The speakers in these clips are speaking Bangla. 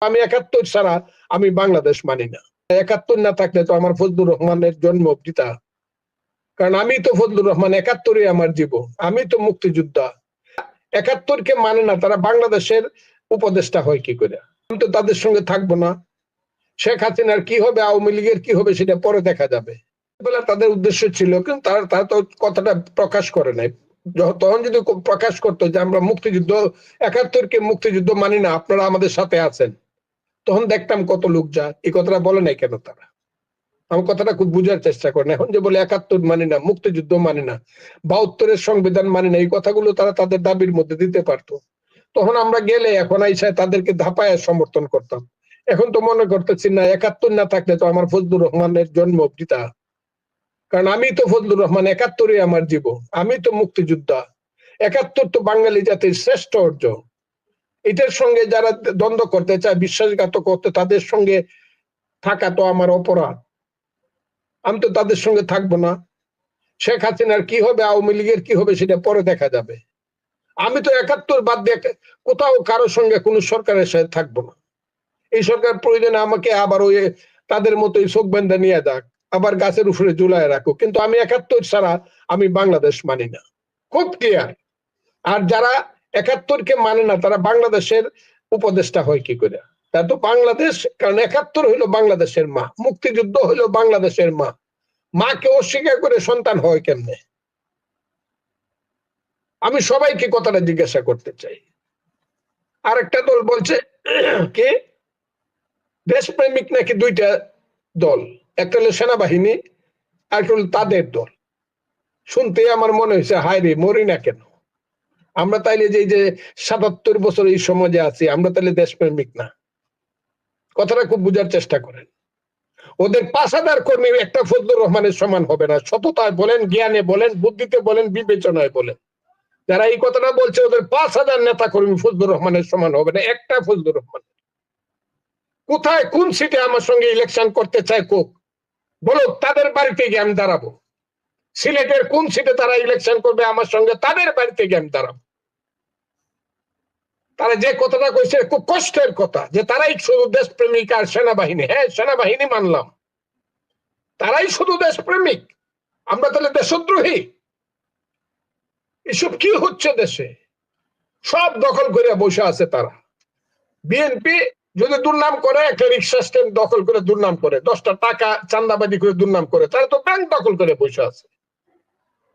আমি ৭১ ছাড়া আমি বাংলাদেশ মানি না। ৭১ না থাকলে তো আমার ফজলুর রহমানের জন্ম বৃথা। কারণ আমি তো ফজলুর রহমান, ৭১ই আমার জীবন, আমি তো মুক্তিযোদ্ধা। ৭১-কে মানে না, তারা বাংলাদেশের উপদেষ্টা হয় কি করে? আমি তো তাদের সঙ্গে থাকবো না। শেখ হাসিনার কি হবে, আওয়ামী লীগের কি হবে, সেটা পরে দেখা যাবে। তাদের উদ্দেশ্য ছিল, কিন্তু তারা তো কথাটা প্রকাশ করে নাই। তখন যদি প্রকাশ করতো যে আমরা মুক্তিযুদ্ধ, ৭১-কে মুক্তিযুদ্ধ মানি না, আপনারা আমাদের সাথে আছেন, তখন দেখতাম কত লোক যা। এই কথাটা বলে নাই কেন তারা? আমার কথাটা খুব বুঝার চেষ্টা করেন। এখন যে বলে ৭১ মানি না, মুক্তিযুদ্ধ মানি না, ৭২-এর সংবিধান মানি না, এই কথাগুলো তারা তাদের দাবির মধ্যে দিতে পারতো। তখন আমরা গেলে এখন আইসা তাদেরকে ধাপায় সমর্থন করতাম। এখন তো মনে করতেছি না, ৭১ না থাকলে তো আমার ফজলুর রহমানের জন্ম বৃথা। কারণ আমি তো ফজলুর রহমান, ৭১ই আমার জীবন, আমি তো মুক্তিযোদ্ধা। ৭১ তো বাঙালি জাতির শ্রেষ্ঠ অর্জন। এটার সঙ্গে যারা দ্বন্দ্ব করতে চায়, বিশ্বাসঘাতক করতে, তাদের সঙ্গে থাকা তো আমার অপরাধ। আমি তো তাদের সঙ্গে থাকবো না। শেখ হাসিনার কি হবে, আওয়ামী লীগের কি হবে, সেটা পরে দেখা যাবে। আমি তো ৭১ বাদ দিয়ে কোথাও কারোর সঙ্গে কোনো সরকারের সাথে থাকবো না। এই সরকার প্রয়োজনে আমাকে আবার ওই তাদের মতোই চোখ বেঁধে নিয়ে যাক, আবার গাছের উপরে ঝুলায় রাখো, কিন্তু আমি ৭১ ছাড়া আমি বাংলাদেশ মানি না। খুব ক্লিয়ার। আর যারা ৭১-কে মানে না, তারা বাংলাদেশের উপদেষ্টা হয় কি করে? তা তো বাংলাদেশ, কারণ ৭১ হইলো বাংলাদেশের মা, মুক্তিযুদ্ধ হইলো বাংলাদেশের মা। মাকে অস্বীকার করে সন্তান হয় কেমনে? আমি সবাইকে কথাটা জিজ্ঞাসা করতে চাই। আরেকটা দল বলছে কি দেশপ্রেমিক নাকি দুইটা দল, একটা হলো সেনাবাহিনী আর একটা হলো তাদের দল। শুনতে আমার মনে হয়েছে, হায় রে, মরি না কেন আমরা? তাইলে যে ৭৭ বছর এই সমাজে আছি, আমরা তাইলে দেশপ্রেমিক না? কথাটা খুব বুঝার চেষ্টা করেন। ওদের ৫,০০০ কর্মী একটা ফজলুর রহমানের সমান হবে না। সততায় বলেন, জ্ঞানে বলেন, বুদ্ধিতে বলেন, বিবেচনায় বলেন। যারা এই কথাটা বলছে, ওদের ৫,০০০ নেতা কর্মী ফজলুর রহমানের সমান হবে না, একটা ফজলুর রহমান। কোথায় কোন সিটে আমার সঙ্গে ইলেকশন করতে চায় কোক, বলো, তাদের বাড়িতে গিয়ে আমি দাঁড়াবো। সিলেটের কোন সিটে তারা ইলেকশন করবে আমার সঙ্গে, তাদের বাড়িতে গিয়ে আমি দাঁড়াবো। তারা যে কথাটা কইছে খুব কষ্টের কথা, যে তারাই শুধু দেশপ্রেমিক আর সেনাবাহিনী। হ্যাঁ, সেনাবাহিনী মানলাম, তারাই শুধু দেশপ্রেমিক, আমরা তাহলে দেশদ্রোহী? এসব কি হচ্ছে দেশে? সব দখল করে বসে আছে তারা। বিএনপি যদি দুর্নাম করে, একটা রিক্সা স্ট্যান্ড দখল করে দুর্নাম করে, 10টা টাকা চান্দাবাজি করে দুর্নাম করে, তারা তো ব্যাংক দখল করে বসে আছে।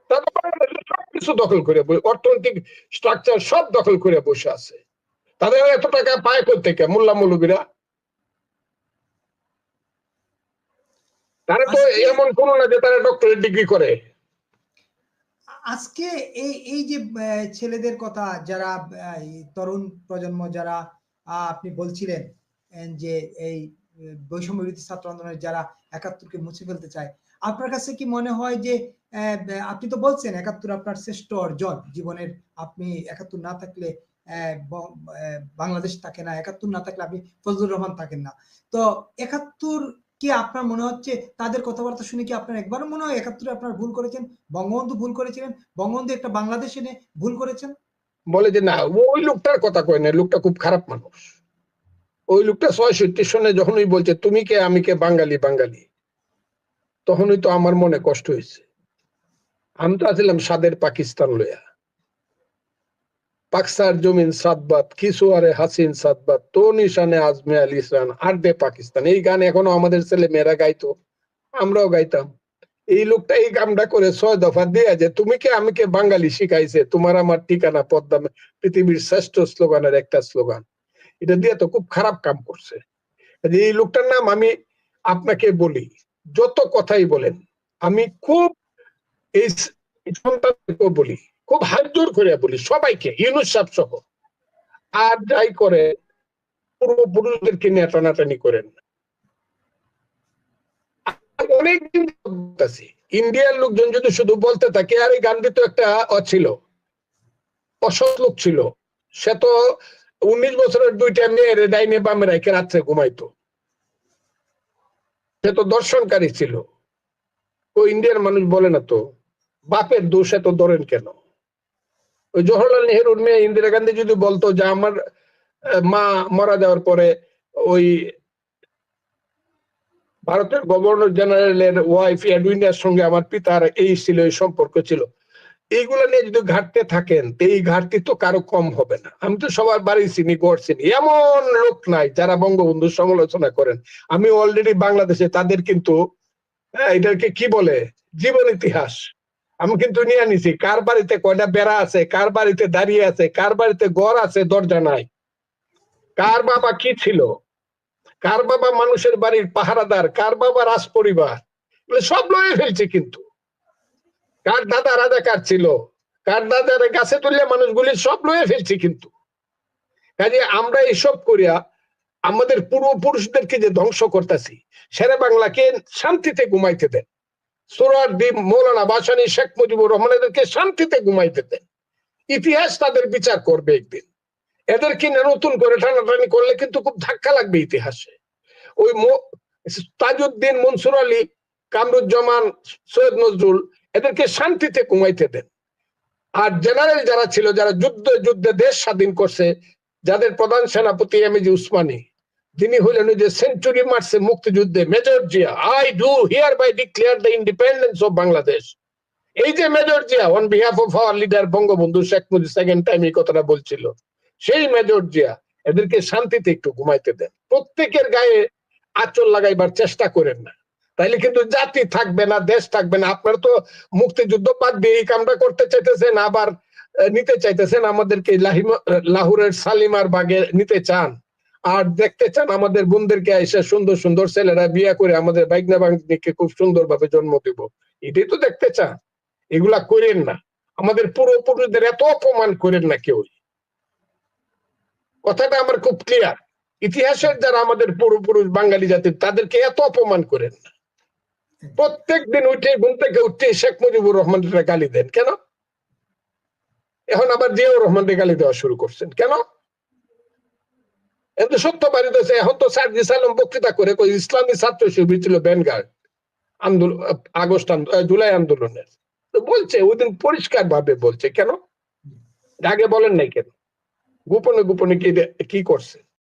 তারা তো বাংলাদেশের সবকিছু দখল করে, অর্থনৈতিক স্ট্রাকচার সব দখল করে বসে আছে। তাদের এত টাকা পায় কোথেকে মোল্লা মৌলবীরা? তারা তো এমন কোনো না যে তারা ডক্টরেট ডিগ্রি করে। আজকে এই এই যে ছেলেদের কথা, যারা তরুণ প্রজন্ম, যারা আপনি বলছিলেন যে এই বৈষম্য বিরোধী ছাত্র আন্দোলনের যারা ৭১-কে মুছে ফেলতে চায়, আপনার কাছে কি মনে হয় যে আপনি তো বলছেন ৭১ আপনার শ্রেষ্ঠ অর্জন জীবনের, আপনি ৭১ না থাকলে বাংলাদেশ থাকে না, ৭১ না থাকলে আপনি ফজলুর রহমান থাকেন না। তো ৭১ কি আপনার মনে হচ্ছে, তাদের কথাবার্তা শুনে কি আপনার একবারও মনে হয় ৭১-এ আপনার ভুল করেছেন, বঙ্গবন্ধু ভুল করেছিলেন, বঙ্গবন্ধু একটা বাংলাদেশ এনে ভুল করেছেন? বলে যে না, ওই লোকটার কথা কয় না, লোকটা খুব খারাপ মানুষ। ওই লোকটা ৬৬ সনে যখনই বলছে তুমি কে আমি কে বাঙালি বাঙালি, তখনই তো আমার মনে কষ্ট হয়েছে। আমি তো আছিলাম স্বাদের পাকিস্তান লইয়া, পাকসার জমিন সাতবাত কিছু আরে হাসিন সাতবাত তো নিশানে আজমে আল ইসরান আর দে পাকিস্তান, এই গান এখনো আমাদের ছেলে মেয়েরা গাইতো, আমরাও গাইতাম। এই লোকটা এই কামটা করে ৬ দফা দিয়ে যে তুমি কে আমি কে বাঙালি শিখাইছে, তোমার আমার ঠিকানা পদ্মা, পৃথিবীর শ্রেষ্ঠ স্লোগানের একটা স্লোগান, এটা দিয়ে তো খুব খারাপ কাম করছে। এই লোকটার নাম আমি আপনাকে বলি, যত কথাই বলেন, আমি খুব এই সন্তানকে বলি, খুব হাত জোর করে বলি সবাইকে, ইউনুস সাহেব সহ, আর যাই করে পূর্বপুরুষদেরকে নিয়ে টানাটানি করেন। অনেকদিন বলতেছি, ইন্ডিয়ার লোকজন যদি শুধু বলতে থাকে, আর এই গান্ধী তো একটা ছিল, অসৎ লোক ছিল, সে তো 19 বছরের 2টা মেয়ের ডাইনে বামে রেখে রাত্রে ঘুমাইতো, সে তো দর্শনকারী ছিল। ও ইন্ডিয়ার মানুষ বলে না তো, বাপের দোষ এত ধরেন কেন? ওই জওহরলাল নেহরুর মেয়ে ইন্দিরা গান্ধী যদি বলতো যে আমার মা মারা যাওয়ার পরে ওই ভারতের গভর্নর জেনারেলের ওয়াইফ এডউইনের সঙ্গে আমার পিতার এই ছিল, এই সম্পর্ক ছিল। এইগুলো নিয়ে যদি ঘাটতে থাকেন, এই ঘাটতি তো কারো কম হবে না। আমি তো সবার বাড়ি চিনি, গড় চিনি, এমন লোক নাই যারা বঙ্গবন্ধুর সমালোচনা করেন। আমি অলরেডি বাংলাদেশে তাদের কিন্তু এটাকে কি বলে, জীবন ইতিহাস আমি কিন্তু নিয়ে নিছি। কার বাড়িতে কয়টা বেড়া আছে, কার বাড়িতে দাঁড়িয়ে আছে, কার বাড়িতে ঘর আছে দরজা নাই, কার বাবা কি ছিল, কার বাবা মানুষের বাড়ির পাহারাদার, কার বাবা রাজ পরিবার, সব লয়ে ফেলছে। কিন্তু কার দাদা রাজাকার ছিল, কার দাদার গাছে তুললে মানুষগুলি সব লয়ে ফেলছে। কিন্তু কাজে আমরা এসব করিয়া আমাদের পূর্বপুরুষদেরকে যে ধ্বংস করতেছি, শেরে বাংলাকে শান্তিতে ঘুমাইতে দেন, সোহরাওয়ার্দী, মৌলানা ভাসানী, শেখ মুজিবুর রহমান এদেরকে শান্তিতে ঘুমাইতে দেন। ইতিহাস তাদের বিচার করবে একদিন। এদেরকে নতুন করে টানাটানি করলে কিন্তু খুব ধাক্কা লাগবে ইতিহাসে। ওই তাজউদ্দিন, মনসুর আলী, কামরুজ্জামান, সৈয়দ নজরুল এদেরকে শান্তিতে ঘুমাইতে দেন। আর জেনারেল যারা ছিল, যারা যুদ্ধে দেশ স্বাধীন করছে, যাদের প্রধান সেনাপতি এমএজি উসমানী, যিনি হলেন ওই যে সেঞ্চুরি মারছে মুক্তিযুদ্ধে, major Zia, I do hereby declare the independence of Bangladesh. এই যে major Zia on behalf of our leader Bangabandhu Sheikh Mujib second time এই কথাটা বলছিল, সেই মেজর জিয়া, এদেরকে শান্তিতে একটু ঘুমাইতে দেন। প্রত্যেকের গায়ে আঁচল লাগাইবার চেষ্টা করেন না, তাইলে কিন্তু জাতি থাকবে না, দেশ থাকবে না। আপনারা তো মুক্তিযুদ্ধ বাদ দিয়ে এই কামটা করতে চাইতেছেন, আবার নিতে চাইতেছেন আমাদেরকে লাহোরের শালিমার বাগে নিতে চান, আর দেখতে চান আমাদের বোনদেরকে এসে সুন্দর সুন্দর ছেলেরা বিয়ে করে আমাদের বাইগনা বাগনিকে খুব সুন্দর ভাবে জন্ম দিব, এটাই তো দেখতে চান। এগুলা করেন না, আমাদের পূর্বপুরুষদের এত অপমান করেন না কেউ। কথাটা আমার খুব ক্লিয়ার। ইতিহাসের যারা আমাদের পূর্বপুরুষ বাঙালি জাতির, তাদেরকে এত অপমান করেন না। প্রত্যেক দিন উঠে ঘুম থেকে উঠতে শেখ মুজিবুর রহমানের গালি দেন কেন? এখন আবার জিয়াউর রহমানকে গালি দেওয়া শুরু করছেন কেন? এত সত্য বাড়িতেছে। এখন তো সার্জিস আলম বক্তৃতা করে ইসলামী ছাত্র শিবির ছিল ভ্যানগার্ড আন্দোলন, জুলাই আন্দোলনের, তো বলছে ওই দিন পরিষ্কার ভাবে বলছে। কেন আগে বলেন নাই কেন? গোপনে গোপনে কি করছে?